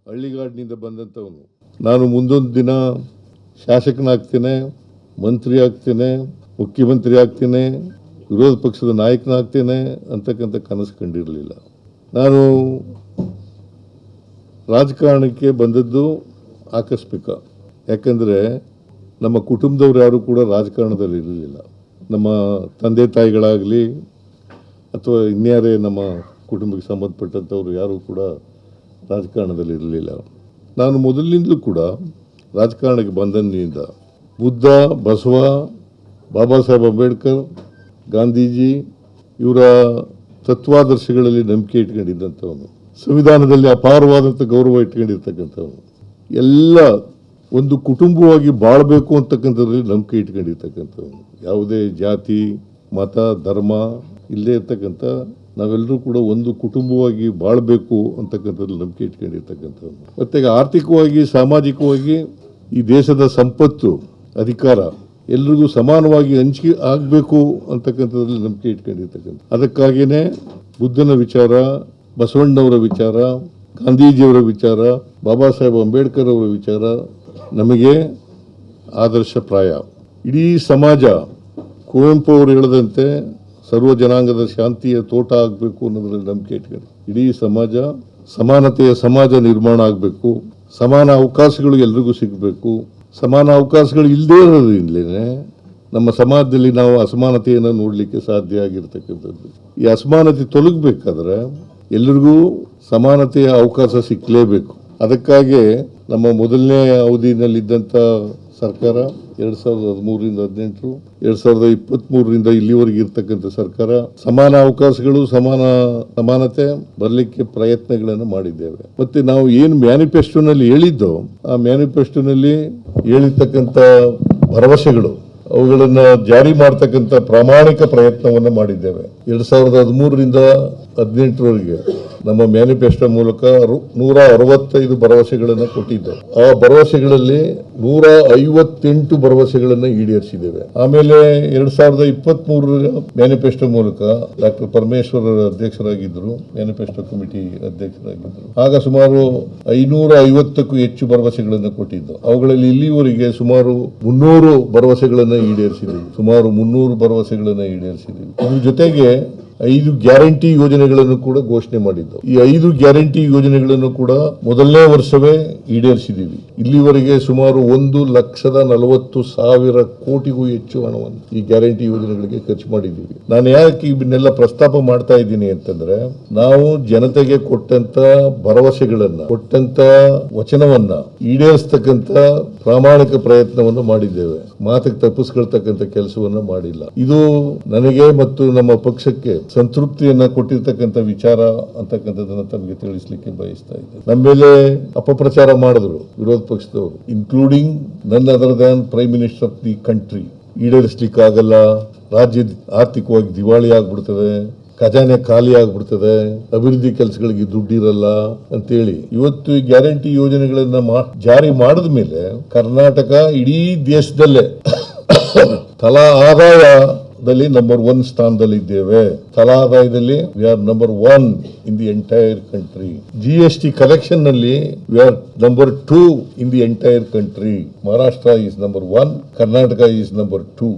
ಹಳ್ಳಿಗಾಡಿನಿಂದ ಬಂದಂಥವನು. ನಾನು ಮುಂದೊಂದು ದಿನ ಶಾಸಕನಾಗ್ತೇನೆ, ಮಂತ್ರಿ ಆಗ್ತೇನೆ, ಮುಖ್ಯಮಂತ್ರಿ ಆಗ್ತೇನೆ, ವಿರೋಧ ಪಕ್ಷದ ನಾಯಕನಾಗ್ತೇನೆ ಅಂತಕ್ಕಂಥ ಕನಸು ಕಂಡಿರಲಿಲ್ಲ. ನಾನು ರಾಜಕಾರಣಕ್ಕೆ ಬಂದದ್ದು ಆಕಸ್ಮಿಕ. ಯಾಕಂದರೆ ನಮ್ಮ ಕುಟುಂಬದವ್ರು ಯಾರು ಕೂಡ ರಾಜಕಾರಣದಲ್ಲಿ ಇರಲಿಲ್ಲ. ನಮ್ಮ ತಂದೆ ತಾಯಿಗಳಾಗಲಿ ಅಥವಾ ಇನ್ಯಾರೇ ನಮ್ಮ ಕುಟುಂಬಕ್ಕೆ ಸಂಬಂಧಪಟ್ಟಂಥವ್ರು ಯಾರೂ ಕೂಡ ರಾಜಕಾರಣದಲ್ಲಿ ಇರಲಿಲ್ಲ. ನಾನು ಮೊದಲಿನಿಂದಲೂ ಕೂಡ ರಾಜಕಾರಣಕ್ಕೆ ಬಂದಂದಿನಿಂದ ಬುದ್ಧ, ಬಸವ, ಬಾಬಾ ಸಾಹೇಬ್ ಅಂಬೇಡ್ಕರ್, ಗಾಂಧೀಜಿ ಇವರ ತತ್ವಾದರ್ಶಗಳಲ್ಲಿ ನಂಬಿಕೆ ಇಟ್ಕೊಂಡಿದ್ದಂಥವನು, ಸಂವಿಧಾನದಲ್ಲಿ ಅಪಾರವಾದಂಥ ಗೌರವ ಇಟ್ಕೊಂಡಿರ್ತಕ್ಕಂಥವನು, ಎಲ್ಲ ಒಂದು ಕುಟುಂಬವಾಗಿ ಬಾಳಬೇಕು ಅಂತಕ್ಕಂಥದ್ರಲ್ಲಿ ನಂಬಿಕೆ ಇಟ್ಕೊಂಡಿರ್ತಕ್ಕಂಥವನು. ಯಾವುದೇ ಜಾತಿ, ಮತ, ಧರ್ಮ ಇಲ್ಲೇ ಇರ್ತಕ್ಕಂಥ ನಾವೆಲ್ಲರೂ ಕೂಡ ಒಂದು ಕುಟುಂಬವಾಗಿ ಬಾಳಬೇಕು ಅಂತಕ್ಕಂಥದ್ರಲ್ಲಿ ನಂಬಿಕೆ ಇಟ್ಕೊಂಡಿರ್ತಕ್ಕಂಥವನು. ಮತ್ತು ಆರ್ಥಿಕವಾಗಿ, ಸಾಮಾಜಿಕವಾಗಿ ಈ ದೇಶದ ಸಂಪತ್ತು, ಅಧಿಕಾರ ಎಲ್ರಿಗೂ ಸಮಾನವಾಗಿ ಹಂಚಿಕೆ ಆಗಬೇಕು ಅಂತಕ್ಕಂಥದ್ರಲ್ಲಿ ನಂಬಿಕೆ ಇಟ್ಕೊಂಡಿರ್ತಕ್ಕಂಥ. ಅದಕ್ಕಾಗಿಯೇ ಬುದ್ಧನ ವಿಚಾರ, ಬಸವಣ್ಣವರ ವಿಚಾರ, ಗಾಂಧೀಜಿಯವರ ವಿಚಾರ, ಬಾಬಾ ಸಾಹೇಬ್ ಅಂಬೇಡ್ಕರ್ ಅವರ ವಿಚಾರ ನಮಗೆ ಆದರ್ಶಪ್ರಾಯ. ಇಡೀ ಸಮಾಜ ಕುವೆಂಪು ಅವರು ಹೇಳಿದಂತೆ ಸರ್ವ ಜನಾಂಗದ ಶಾಂತಿಯ ತೋಟ ಆಗಬೇಕು ಅನ್ನೋದ್ರಲ್ಲಿ ನಂಬಿಕೆ ಇಟ್ಕೊಂಡು ಇಡೀ ಸಮಾಜ ಸಮಾನತೆಯ ಸಮಾಜ ನಿರ್ಮಾಣ ಆಗಬೇಕು, ಸಮಾನ ಅವಕಾಶಗಳು ಎಲ್ರಿಗೂ ಸಿಗಬೇಕು. ಸಮಾನ ಅವಕಾಶಗಳು ಇಲ್ಲದೇ ಇರೋದ್ರಿಂದಲೇ ನಮ್ಮ ಸಮಾಜದಲ್ಲಿ ನಾವು ಅಸಮಾನತೆಯನ್ನು ನೋಡಲಿಕ್ಕೆ ಸಾಧ್ಯ ಆಗಿರ್ತಕ್ಕಂಥದ್ದು. ಈ ಅಸಮಾನತೆ ತೊಲಗಬೇಕಾದ್ರೆ ಎಲ್ರಿಗೂ ಸಮಾನತೆಯ ಅವಕಾಶ ಸಿಕ್ಕಲೇಬೇಕು. ಅದಕ್ಕಾಗಿ ನಮ್ಮ ಮೊದಲನೇ ಅವಧಿನಲ್ಲಿದ್ದಂಥ ಸರ್ಕಾರ 2013ರಿಂದ 18, 2023ರಿಂದ ಇಲ್ಲಿವರೆಗೆ ಇರ್ತಕ್ಕಂಥ ಸರ್ಕಾರ ಸಮಾನ ಅವಕಾಶಗಳು, ಸಮಾನತೆ ಬರಲಿಕ್ಕೆ ಪ್ರಯತ್ನಗಳನ್ನು ಮಾಡಿದ್ದೇವೆ. ಮತ್ತೆ ನಾವು ಏನು ಮ್ಯಾನಿಫೆಸ್ಟೋನಲ್ಲಿ ಹೇಳಿದ್ದೋ ಆ ಮ್ಯಾನಿಫೆಸ್ಟೋನಲ್ಲಿ ಹೇಳಿರ್ತಕ್ಕಂಥ ಭರವಸೆಗಳು ಅವುಗಳನ್ನು ಜಾರಿ ಮಾಡ್ತಕ್ಕಂಥ ಪ್ರಾಮಾಣಿಕ ಪ್ರಯತ್ನವನ್ನು ಮಾಡಿದ್ದೇವೆ. 2013ರಿಂದ 18ರವರೆಗೆ ನಮ್ಮ ಮ್ಯಾನಿಫೆಸ್ಟೋ ಮೂಲಕ 165 ಭರವಸೆಗಳನ್ನು ಕೊಟ್ಟಿದ್ದು. ಆ ಭರವಸೆಗಳಲ್ಲಿ 158 ಭರವಸೆಗಳನ್ನು ಈಡೇರಿಸಿದ್ದೇವೆ. ಆಮೇಲೆ 2023ರ ಮ್ಯಾನಿಫೆಸ್ಟೋ ಮೂಲಕ ಡಾಕ್ಟರ್ ಪರಮೇಶ್ವರ್ ಅಧ್ಯಕ್ಷರಾಗಿದ್ದರು, ಮ್ಯಾನಿಫೆಸ್ಟೋ ಕಮಿಟಿ ಅಧ್ಯಕ್ಷರಾಗಿದ್ದರು. ಆಗ ಸುಮಾರು 550ಕ್ಕೂ ಹೆಚ್ಚು ಭರವಸೆಗಳನ್ನು ಕೊಟ್ಟಿದ್ದು. ಅವುಗಳಲ್ಲಿ ಇಲ್ಲಿವರೆಗೆ ಸುಮಾರು 300 ಭರವಸೆಗಳನ್ನು ಈಡೇರಿಸಿದ್ದೀವಿ. ಸುಮಾರು 300 ಭರವಸೆಗಳನ್ನು ಈಡೇರಿಸಿದ್ದೀವಿ. ಇದ್ರ ಜೊತೆಗೆ 5 ಗ್ಯಾರಂಟಿ ಯೋಜನೆಗಳನ್ನು ಕೂಡ ಘೋಷಣೆ ಮಾಡಿದ್ದು. ಈ 5 ಗ್ಯಾರಂಟಿ ಯೋಜನೆಗಳನ್ನು ಕೂಡ ಮೊದಲನೇ ವರ್ಷವೇ ಈಡೇರಿಸಿದ್ದೀವಿ. ಇಲ್ಲಿವರೆಗೆ ಸುಮಾರು 1,40,40,000 ಕೋಟಿಗೂ ಹೆಚ್ಚು ಹಣವನ್ನು ಈ ಗ್ಯಾರಂಟಿ ಯೋಜನೆಗಳಿಗೆ ಖರ್ಚು ಮಾಡಿದ್ದೀವಿ. ನಾನು ಯಾಕೆ ಇವನ್ನೆಲ್ಲ ಪ್ರಸ್ತಾಪ ಮಾಡ್ತಾ ಇದ್ದೀನಿ ಅಂತಂದ್ರೆ, ನಾವು ಜನತೆಗೆ ಕೊಟ್ಟಂತ ಭರವಸೆಗಳನ್ನ, ಕೊಟ್ಟಂತ ವಚನವನ್ನ ಈಡೇರಿಸ್ತಕ್ಕಂಥ ಪ್ರಾಮಾಣಿಕ ಪ್ರಯತ್ನವನ್ನು ಮಾಡಿದ್ದೇವೆ. ಮಾತಿಗೆ ತಪ್ಪಿಸ್ಕೊಳ್ತಕ್ಕಂಥ ಕೆಲಸವನ್ನ ಮಾಡಿಲ್ಲ. ಇದು ನನಗೆ ಮತ್ತು ನಮ್ಮ ಪಕ್ಷಕ್ಕೆ ಸಂತೃಪ್ತಿಯನ್ನ ಕೊಟ್ಟಿರ್ತಕ್ಕಂಥ ವಿಚಾರ ಅಂತಕ್ಕಂಥದ್ದನ್ನ ತಮಗೆ ತಿಳಿಸ್ಲಿಕ್ಕೆ ಬಯಸ್ತಾ ಇದ್ದೆ. ನಮ್ಮ ಮೇಲೆ ಅಪಪ್ರಚಾರ ಮಾಡಿದ್ರು ವಿರೋಧ ಪಕ್ಷದವರು, including none other than prime minister of the country. ಈಡೇರಿಸಲಿಕ್ಕಾಗಲ್ಲ, ರಾಜ್ಯ ಆರ್ಥಿಕವಾಗಿ ದಿವಾಳಿ ಆಗ್ಬಿಡ್ತದೆ, ಖಜಾನೆ ಖಾಲಿ ಆಗ್ಬಿಡ್ತದೆ, ಅಭಿವೃದ್ಧಿ ಕೆಲಸಗಳಿಗೆ ದುಡ್ಡಿರಲ್ಲ ಅಂತೇಳಿ ಇವತ್ತು ಈ ಗ್ಯಾರಂಟಿ ಯೋಜನೆಗಳನ್ನ ಜಾರಿ ಮಾಡಿದ ಮೇಲೆ ಕರ್ನಾಟಕ ಇಡೀ ದೇಶದಲ್ಲೇ ತಲಾ ಆದಾಯದಲ್ಲಿ ನಂಬರ್ 1 ಸ್ಥಾನದಲ್ಲಿ ಇದ್ದೇವೆ. ತಲಾ ಆದಾಯದಲ್ಲಿ we are number 1 in the entire country. GST collection ನಲ್ಲಿ we are number 2 in the entire country. Maharashtra is number 1, Karnataka is number 2.